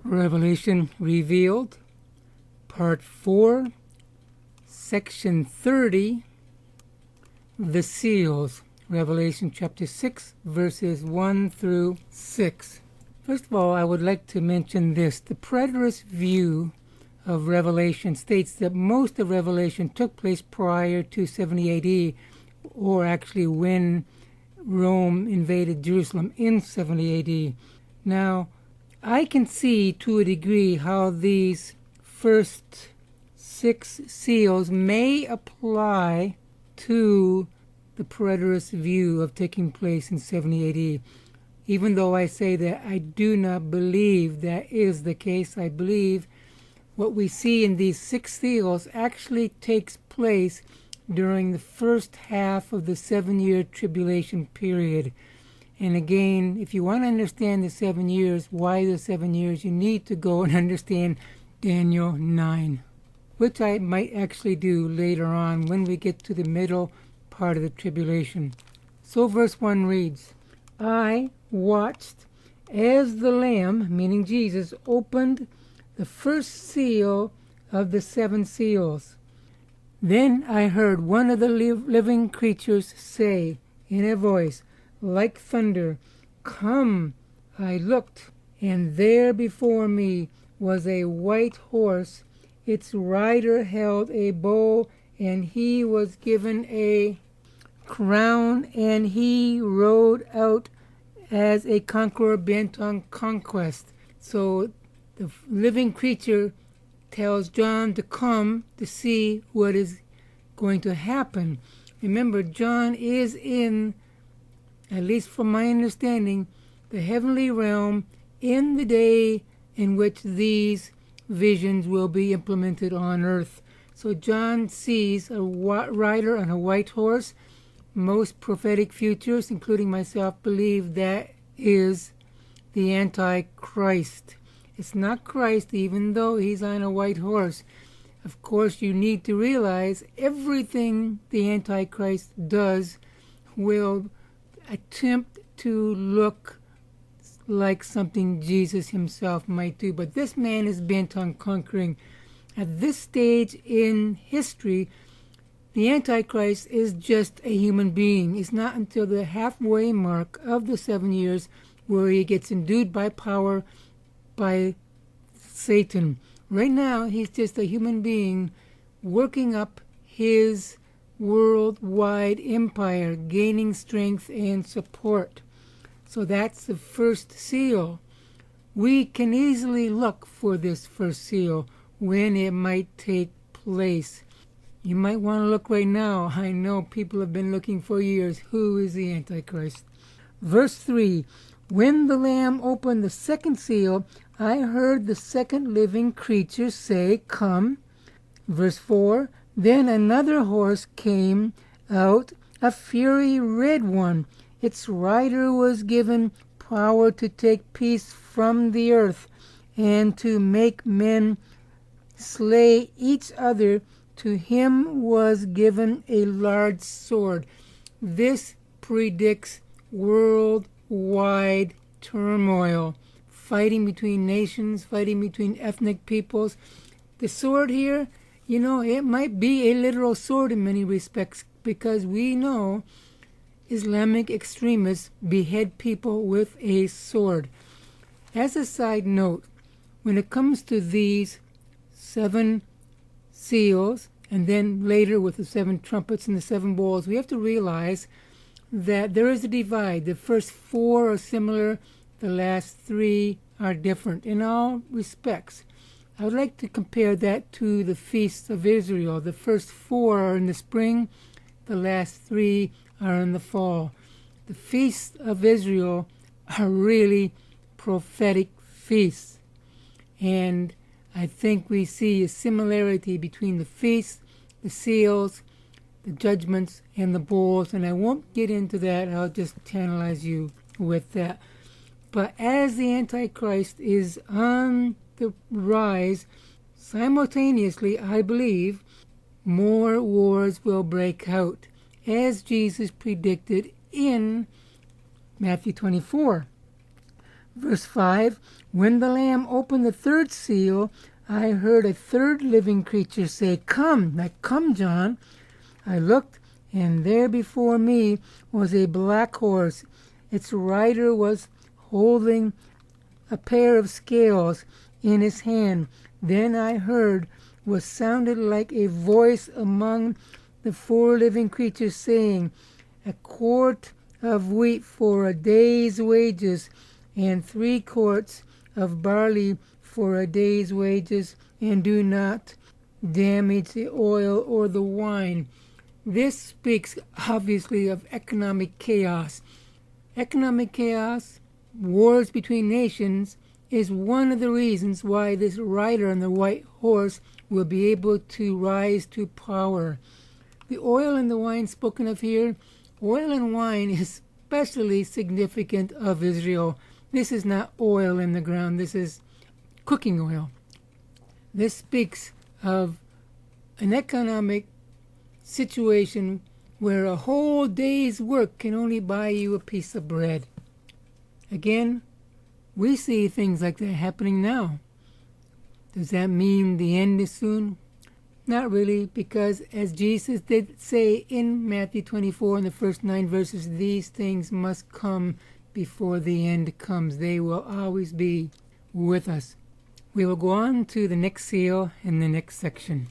Revelation Revealed, Part 4, Section 30, The Seals, Revelation chapter 6, verses 1 through 6. First of all, I would like to mention this. The preterist view of Revelation states that most of Revelation took place prior to 70 AD, or actually when Rome invaded Jerusalem in 70 AD. Now, I can see to a degree how these first 6 seals may apply to the preterist view of taking place in 70 AD. Even though I say that I do not believe that is the case, I believe what we see in these 6 seals actually takes place during the first half of the 7-year tribulation period. And again, if you want to understand the 7 years, why the 7 years, you need to go and understand Daniel 9, which I might actually do later on when we get to the middle part of the tribulation. So verse 1 reads, I watched as the Lamb, meaning Jesus, opened the first seal of the 7 seals. Then I heard one of the living creatures say in a voice like thunder, Come! I looked, and there before me was a white horse. Its rider held a bow, and he was given a crown, and he rode out as a conqueror bent on conquest. So the living creature tells John to come to see what is going to happen. Remember, John is in, at least from my understanding, the heavenly realm in the day in which these visions will be implemented on earth. So John sees a rider on a white horse. Most prophetic futures, including myself, believe that is the Antichrist. It's not Christ, even though he's on a white horse. Of course, you need to realize everything the Antichrist does will attempt to look like something Jesus himself might do. But this man is bent on conquering. At this stage in history, the Antichrist is just a human being. It's not until the halfway mark of the 7 years where he gets endued by power by Satan. Right now, he's just a human being working up his worldwide empire, gaining strength and support. So that's the first seal. We can easily look for this first seal, when it might take place. You might want to look right now. I know people have been looking for years. Who is the Antichrist? Verse 3, When the Lamb opened the second seal, I heard the second living creature say, Come. Verse 4, Then another horse came out, a fiery red one. Its rider was given power to take peace from the earth, and to make men slay each other. To him was given a large sword. This predicts worldwide turmoil, fighting between nations, fighting between ethnic peoples. The sword here, it might be a literal sword in many respects, because we know Islamic extremists behead people with a sword. As a side note, when it comes to these 7 seals, and then later with the 7 trumpets and the 7 bowls, we have to realize that there is a divide. The first 4 are similar, the last 3 are different in all respects. I would like to compare that to the feasts of Israel. The first 4 are in the spring, the last 3 are in the fall. The feasts of Israel are really prophetic feasts, and I think we see a similarity between the feasts, the seals, the judgments, and the bowls, and I won't get into that. I'll just tantalize you with that. But as the Antichrist is on the rise, simultaneously, I believe, more wars will break out, as Jesus predicted in Matthew 24. Verse 5, when the Lamb opened the third seal, I heard a third living creature say, Come, like, come, John. I looked, and there before me was a black horse. Its rider was holding a pair of scales in his hand. Then I heard what sounded like a voice among the four living creatures saying, A quart of wheat for a day's wages, and 3 quarts of barley for a day's wages, and do not damage the oil or the wine. This speaks obviously of economic chaos. Economic chaos, wars between nations, is one of the reasons why this rider on the white horse will be able to rise to power. The oil and the wine spoken of here, oil and wine is especially significant of Israel. This is not oil in the ground, this is cooking oil. This speaks of an economic situation where a whole day's work can only buy you a piece of bread. Again, we see things like that happening now. Does that mean the end is soon? Not really, because as Jesus did say in Matthew 24 in the first 9 verses, these things must come before the end comes. They will always be with us. We will go on to the next seal in the next section.